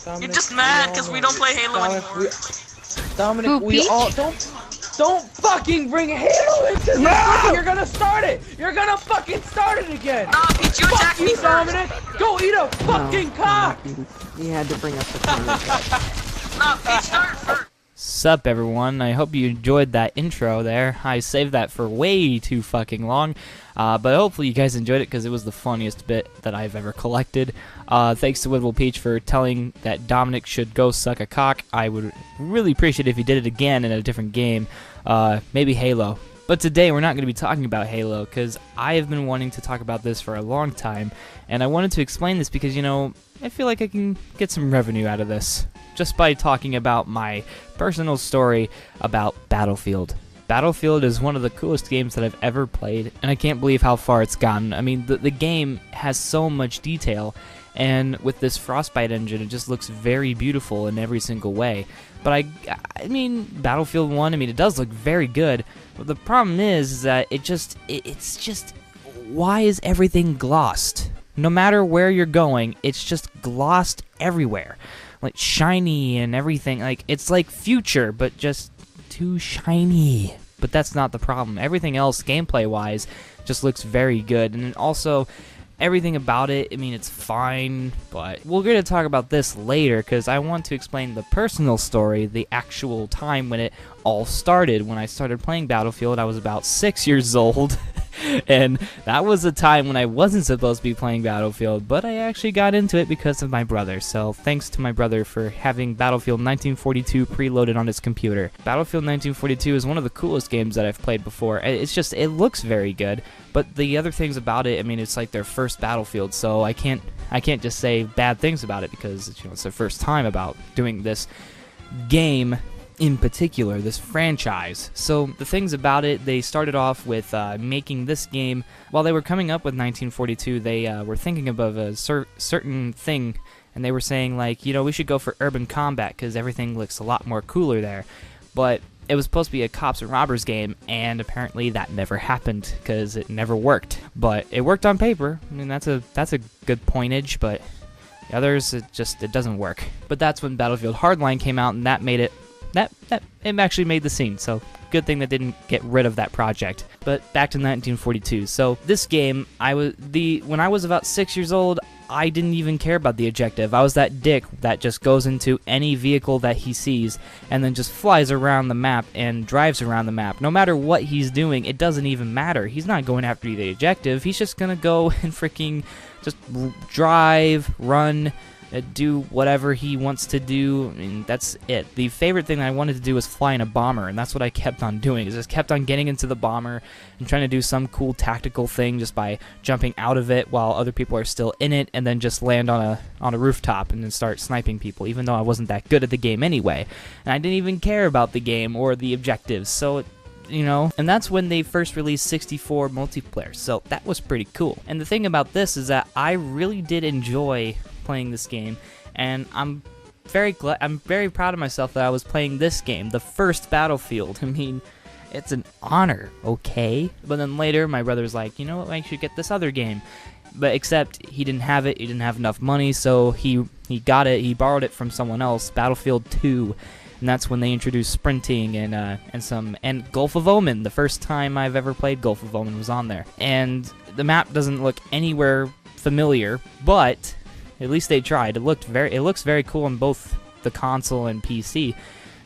Dominic, You're just mad because we don't play Halo anymore. Dominic, we Peach? all don't fucking bring Halo into this. No! You're gonna start it. You're gonna fucking start it again. Nah, Peach, you Fuck attacked me you, first. Dominic. Go eat a fucking cock. You had to bring up the comment. Nah, Peach, start first. Sup everyone, I hope you enjoyed that intro there. I saved that for way too fucking long, but hopefully you guys enjoyed it because it was the funniest bit that I've ever collected. Thanks to Wittable Peach for telling that Dominic should go suck a cock. I would really appreciate it if he did it again in a different game, maybe Halo. But today we're not going to be talking about Halo because I have been wanting to talk about this for a long time, and I wanted to explain this because, you know, I feel like I can get some revenue out of this just by talking about my personal story about Battlefield. Battlefield is one of the coolest games that I've ever played, and I can't believe how far it's gotten. I mean, the game has so much detail, and with this Frostbite engine, it just looks very beautiful in every single way. But I mean, Battlefield 1, I mean, it does look very good, but the problem is that it's just, why is everything glossed? No matter where you're going, it's just glossed everywhere. Like, shiny and everything. Like, it's like Future, but just too shiny. But that's not the problem. Everything else, gameplay-wise, just looks very good. And then also, everything about it, I mean, it's fine, but we're going to talk about this later, because I want to explain the personal story, the actual time when it all started. When I started playing Battlefield, I was about 6 years old. And that was a time when I wasn't supposed to be playing Battlefield, but I actually got into it because of my brother. So thanks to my brother for having Battlefield 1942 preloaded on his computer. Battlefield 1942 is one of the coolest games that I've played before. It's just, it looks very good, but the other things about it, I mean, it's like their first Battlefield, so I can't just say bad things about it because, you know, it's their first time about doing this game in particular, this franchise. So the things about it, they started off with making this game. While they were coming up with 1942, they were thinking about a certain thing, and they were saying, like, you know, we should go for urban combat because everything looks a lot more cooler there. But it was supposed to be a cops and robbers game, and apparently that never happened because it never worked. But it worked on paper. I mean, that's a good pointage, but the others, it doesn't work. But that's when Battlefield Hardline came out, and that made it. It actually made the scene, so good thing that didn't get rid of that project. But back to 1942. So this game, when I was about 6 years old, I didn't even care about the objective. I was that dick that just goes into any vehicle that he sees and then just flies around the map and drives around the map. No matter what he's doing, it doesn't even matter. He's not going after the objective. He's just gonna go and freaking just drive, run, do whatever he wants to do. I mean, that's it. The favorite thing that I wanted to do was fly in a bomber, and that's what I kept on doing. I just kept on getting into the bomber and trying to do some cool tactical thing just by jumping out of it while other people are still in it, and then just land on a rooftop and then start sniping people, even though I wasn't that good at the game anyway. And I didn't even care about the game or the objectives, so you know, and that's when they first released 64 multiplayer, so that was pretty cool. And the thing about this is that I really did enjoy playing this game, and I'm very proud of myself that I was playing this game, the first Battlefield. I mean, it's an honor, okay? But then later, my brother's like, you know what, I should get this other game. But except he didn't have it, he didn't have enough money, so he got it, he borrowed it from someone else, Battlefield 2. And that's when they introduced sprinting and Gulf of Oman. The first time I've ever played Gulf of Oman was on there. And the map doesn't look anywhere familiar, but at least they tried. It looks very cool on both the console and PC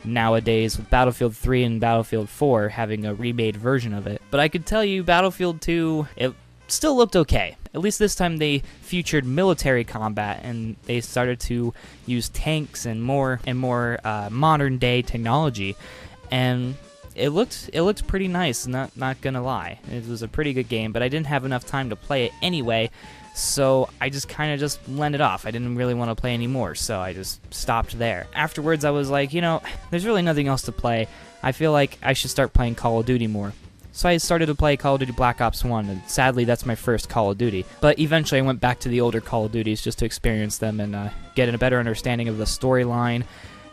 nowadays, with Battlefield 3 and Battlefield 4 having a remade version of it. But I could tell you, Battlefield 2, it still looked okay. At least this time they featured military combat, and they started to use tanks and more modern day technology, and it looked pretty nice. Not gonna lie, it was a pretty good game, but I didn't have enough time to play it anyway, so I just kind of lent it off. I didn't really want to play anymore, so I just stopped there. Afterwards, I was like, you know, there's really nothing else to play. I feel like I should start playing Call of Duty more. So I started to play Call of Duty Black Ops 1, and sadly that's my first Call of Duty. But eventually I went back to the older Call of Duties just to experience them and get a better understanding of the storyline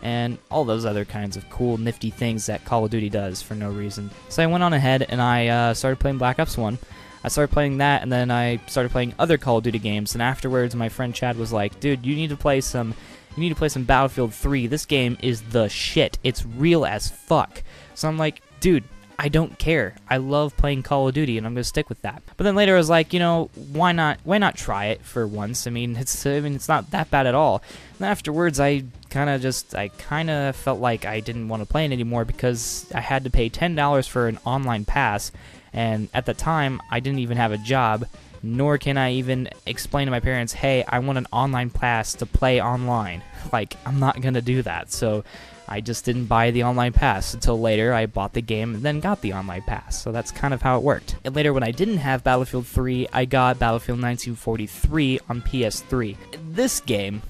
and all those other kinds of cool, nifty things that Call of Duty does for no reason. So I went on ahead and I started playing Black Ops 1. I started playing that, and then I started playing other Call of Duty games, and afterwards my friend Chad was like, dude, you need to play some You need to play some Battlefield 3. This game is the shit. It's real as fuck. So I'm like, dude, I don't care. I love playing Call of Duty, and I'm gonna stick with that. But then later I was like, you know, why not try it for once? I mean, it's not that bad at all. And afterwards, I kind of felt like I didn't want to play it anymore because I had to pay $10 for an online pass, and at the time, I didn't even have a job, nor can I even explain to my parents, hey, I want an online pass to play online. Like, I'm not gonna do that. So I just didn't buy the online pass until later. I bought the game and then got the online pass. So that's kind of how it worked. And later, when I didn't have Battlefield 3, I got Battlefield 1943 on PS3. This game,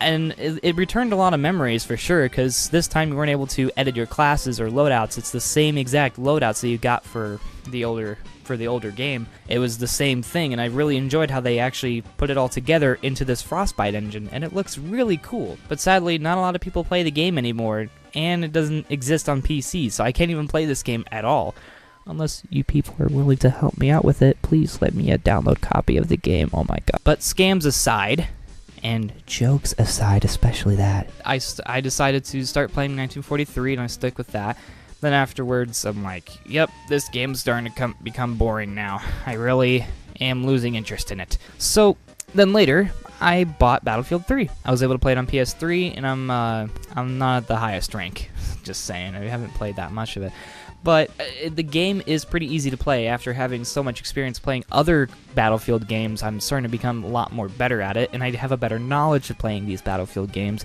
and it returned a lot of memories for sure, because this time you weren't able to edit your classes or loadouts. It's the same exact loadouts that you got for the older game. It was the same thing, and I really enjoyed how they actually put it all together into this Frostbite engine, and it looks really cool. But sadly, not a lot of people play the game anymore, and it doesn't exist on PC, so I can't even play this game at all. Unless you people are willing to help me out with it, please let me a download copy of the game. Oh my god. But scams aside, and jokes aside, especially that, I decided to start playing 1943, and I stick with that. Then afterwards, I'm like, yep, this game's starting to become boring now. I really am losing interest in it. So then later, I bought Battlefield 3. I was able to play it on PS3, and I'm not at the highest rank. Just saying, I haven't played that much of it. But the game is pretty easy to play. After having so much experience playing other Battlefield games, I'm starting to become a lot more better at it, and I have a better knowledge of playing these Battlefield games.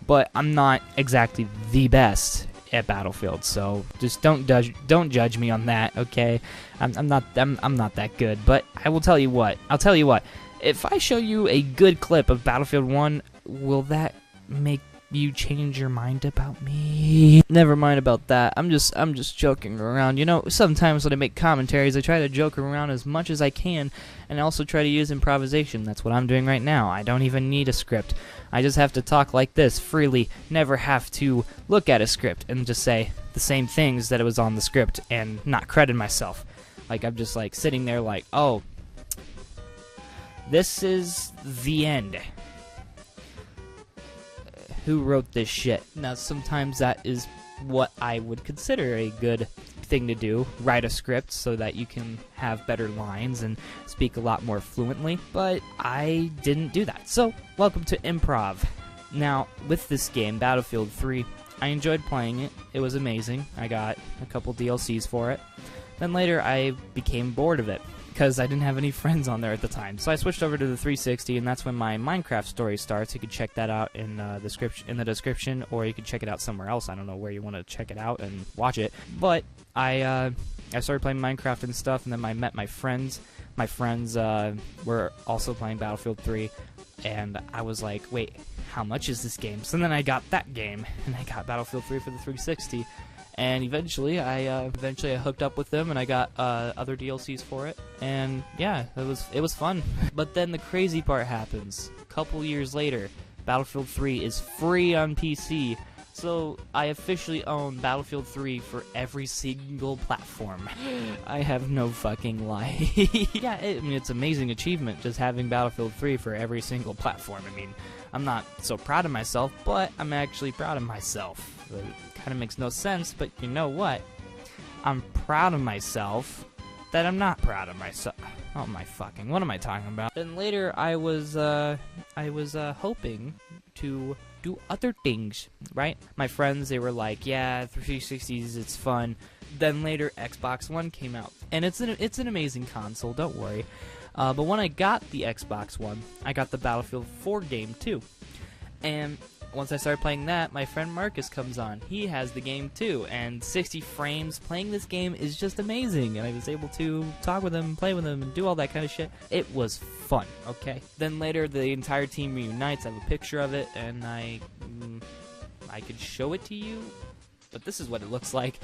But I'm not exactly the best at Battlefield, so just don't judge me on that, okay? I'm not that good, but I will tell you what. I'll tell you what. If I show you a good clip of Battlefield 1, will that make you change your mind about me? Never mind about that. I'm just joking around. You know, sometimes when I make commentaries, I try to joke around as much as I can, and I also try to use improvisation. That's what I'm doing right now. I don't even need a script. I just have to talk like this freely, never have to look at a script and just say the same things that it was on the script and not credit myself. Like, I'm just like sitting there like, oh, this is the end. Who wrote this shit? Now, sometimes that is what I would consider a good thing to do. Write a script so that you can have better lines and speak a lot more fluently, but I didn't do that. So, welcome to improv. Now, with this game, Battlefield 3, I enjoyed playing it. It was amazing. I got a couple DLCs for it. Then later, I became bored of it, because I didn't have any friends on there at the time. So I switched over to the 360, and that's when my Minecraft story starts. You can check that out in the description, or you can check it out somewhere else. I don't know where you want to check it out and watch it. But I started playing Minecraft and stuff, and then I met my friends. My friends were also playing Battlefield 3, and I was like, wait, how much is this game? So then I got that game, and I got Battlefield 3 for the 360. And eventually I hooked up with them, and I got other DLCs for it, and yeah, it was fun. But then the crazy part happens. A couple years later, Battlefield 3 is free on PC, so I officially own Battlefield 3 for every single platform. I have no fucking lie. Yeah, I mean, it's an amazing achievement just having Battlefield 3 for every single platform. I mean, I'm not so proud of myself, but I'm actually proud of myself. It kind of makes no sense, but you know what? I'm proud of myself that I'm not proud of myself. Oh my fucking, what am I talking about? Then later I was hoping to do other things, right? My friends, they were like, yeah, 360s, it's fun. Then later Xbox One came out, and it's an amazing console, don't worry. But when I got the Xbox One, I got the Battlefield 4 game too. And once I started playing that, my friend Marcus comes on. He has the game too, and 60 frames playing this game is just amazing, and I was able to talk with him, play with him, and do all that kind of shit. It was fun, okay? Then later, the entire team reunites. I have a picture of it, and I could show it to you, but this is what it looks like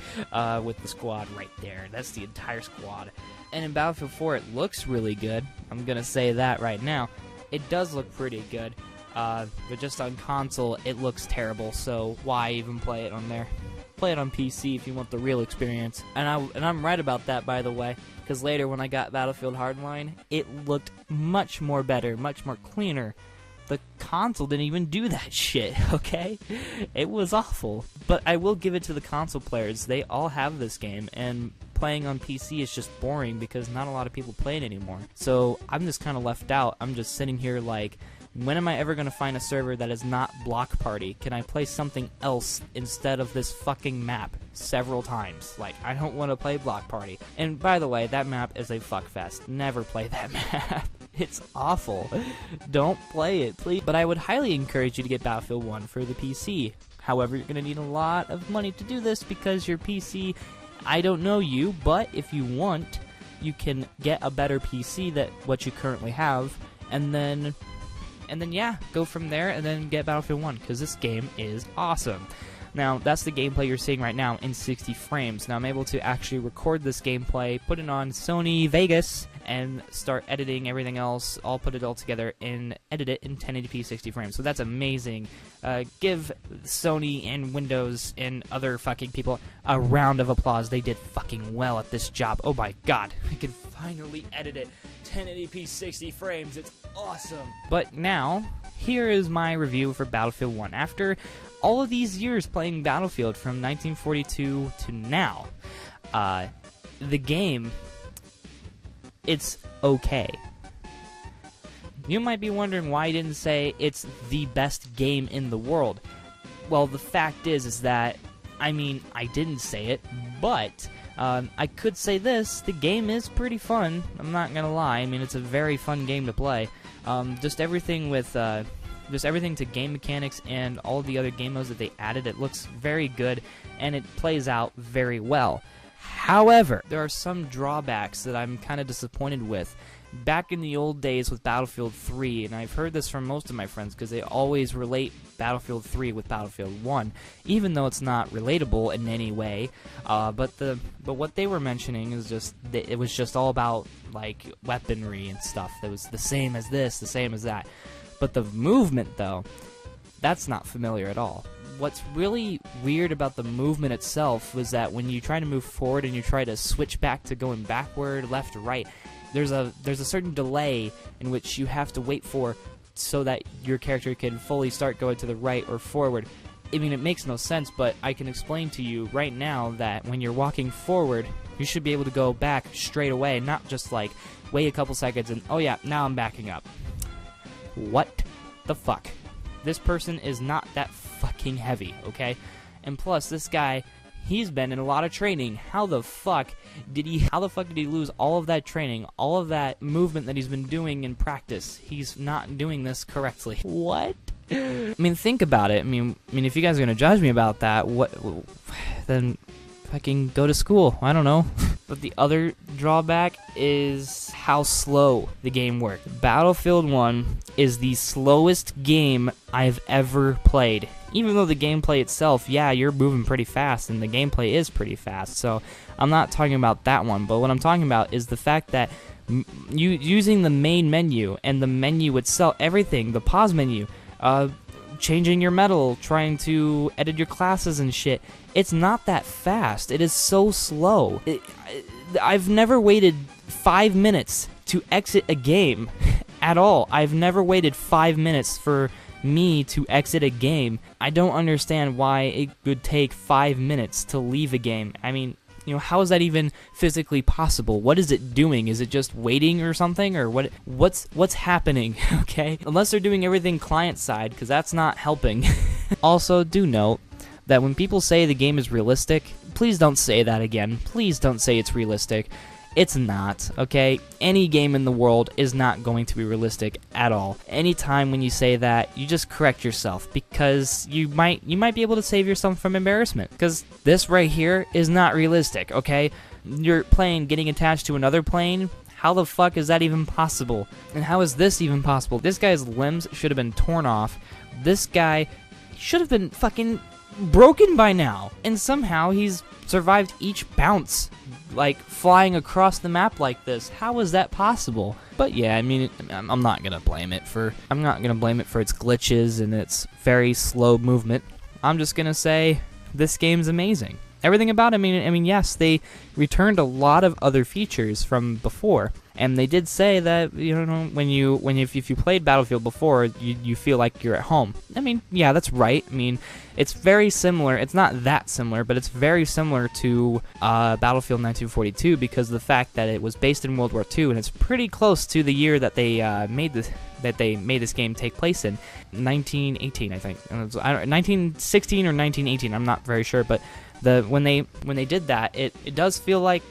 with the squad right there. That's the entire squad. And in Battlefield 4, it looks really good. I'm gonna say that right now. It does look pretty good. But just on console, it looks terrible, so why even play it on there? Play it on PC if you want the real experience. And I'm right about that, by the way, because later when I got Battlefield Hardline, it looked much more better, much more cleaner the console didn't even do that shit, okay? It was awful. But I will give it to the console players. They all have this game, and playing on PC is just boring because not a lot of people play it anymore. So I'm just kind of left out. I'm just sitting here like, when am I ever going to find a server that is not Block Party? Can I play something else instead of this fucking map several times? Like, I don't want to play Block Party. And by the way, that map is a fuckfest. Never play that map. It's awful. Don't play it, please. But I would highly encourage you to get Battlefield 1 for the PC. However, you're going to need a lot of money to do this because your PC, I don't know you, but if you want, you can get a better PC than what you currently have, and then yeah, go from there and then get Battlefield 1, because this game is awesome. Now, that's the gameplay you're seeing right now in 60 frames. Now, I'm able to actually record this gameplay, put it on Sony Vegas, and start editing everything else. I'll put it all together and edit it in 1080p 60 frames. So that's amazing. Give Sony and Windows and other fucking people a round of applause. They did fucking well at this job. Oh my god, I can finally edit it 1080p 60 frames. It's awesome. But now, here is my review for Battlefield 1. After all of these years playing Battlefield from 1942 to now, the game, it's okay. You might be wondering why I didn't say it's the best game in the world. Well, the fact is that, I mean, I didn't say it, but I could say this: the game is pretty fun. I'm not gonna lie. I mean, it's a very fun game to play. Just everything to game mechanics and all the other game modes that they added, it looks very good and it plays out very well. However, there are some drawbacks that I'm kind of disappointed with. Back in the old days with Battlefield 3, and I've heard this from most of my friends because they always relate Battlefield 3 with Battlefield 1, even though it's not relatable in any way. But what they were mentioning is just that it was just all about like weaponry and stuff. That was the same as this, the same as that. But the movement, though, that's not familiar at all. What's really weird about the movement itself was that when you try to move forward and you try to switch back to going backward, left, or right, there's a certain delay in which you have to wait for so that your character can fully start going to the right or forward. I mean, it makes no sense, but I can explain to you right now that when you're walking forward, you should be able to go back straight away, not just like wait a couple seconds and, oh yeah, now I'm backing up. What the fuck? This person is not that fucking heavy, okay? And plus, this guy, he's been in a lot of training. How the fuck did he lose all of that training, all of that movement that he's been doing in practice? He's not doing this correctly. What? I mean, think about it. I mean, if you guys are gonna judge me about that, then fucking go to school. I don't know. But the other drawback is how slow the game works. Battlefield 1 is the slowest game I've ever played. Even though the gameplay itself, yeah, you're moving pretty fast, and the gameplay is pretty fast. So I'm not talking about that one. But what I'm talking about is the fact that using the main menu and the menu itself, everything, the pause menu, changing your medal, trying to edit your classes and shit, it's not that fast. It is so slow. I've never waited 5 minutes to exit a game at all. I've never waited 5 minutes for me to exit a game. I don't understand why it would take 5 minutes to leave a game. I mean, you know, how is that even physically possible? What is it doing? Is it just waiting or something? Or what's happening, okay? Unless they're doing everything client side, because that's not helping. Also, do note that when people say the game is realistic, please don't say that again. Please don't say it's realistic. It's not, okay? Any game in the world is not going to be realistic at all. Anytime when you say that, you just correct yourself, because you might be able to save yourself from embarrassment. Because this right here is not realistic, okay? You're getting attached to another plane. How the fuck is that even possible? And how is this even possible? This guy's limbs should have been torn off. This guy should have been fucking broken by now. And somehow he's survived each bounce, like flying across the map like this. How is that possible? But yeah, I mean, I'm not gonna blame it for its glitches and its very slow movement. I'm just gonna say this game's amazing. everything about it, I mean, yes, they returned a lot of other features from before, and they did say that, you know, if you played Battlefield before, you feel like you're at home. I mean, yeah, that's right. I mean, it's very similar. It's not that similar, but it's very similar to Battlefield 1942 because of the fact that it was based in World War II, and it's pretty close to the year that they made this game take place in, 1918, I think. 1916 or 1918. I'm not very sure, but when they did that, it does feel like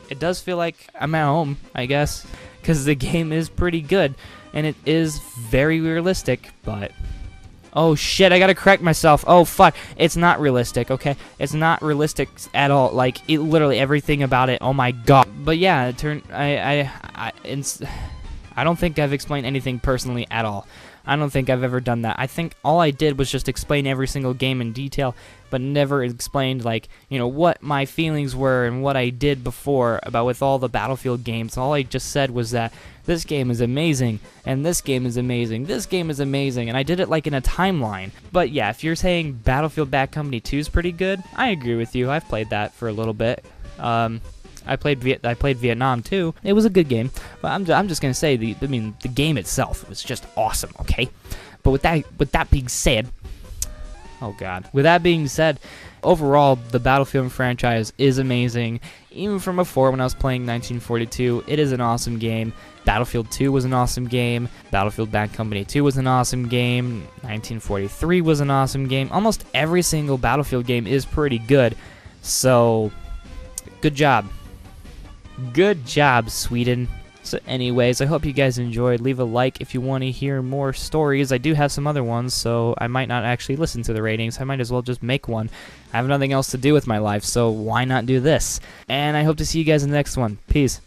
I'm at home, I guess, because the game is pretty good and it is very realistic. But oh shit, I gotta correct myself. Oh fuck, it's not realistic. Okay, it's not realistic at all. Like it literally everything about it. Oh my god. But yeah, I don't think I've explained anything personally at all. I don't think I've ever done that. I think all I did was just explain every single game in detail, but never explained, like, you know, what my feelings were and what I did before about with all the Battlefield games. All I just said was that this game is amazing, and this game is amazing, this game is amazing, and I did it like in a timeline. But yeah, if you're saying Battlefield Bad Company 2 is pretty good, I agree with you. I've played that for a little bit. I played Vietnam too. It was a good game, but I'm just gonna say the game itself was just awesome. Okay, but with that being said, oh god, with that being said, overall the Battlefield franchise is amazing. Even from before when I was playing 1942, it is an awesome game. Battlefield 2 was an awesome game. Battlefield Bad Company 2 was an awesome game. 1943 was an awesome game. Almost every single Battlefield game is pretty good. So, good job. Good job, Sweden. So anyways, I hope you guys enjoyed. Leave a like if you want to hear more stories. I do have some other ones, so I might not actually listen to the ratings. I might as well just make one. I have nothing else to do with my life, so why not do this? And I hope to see you guys in the next one. Peace.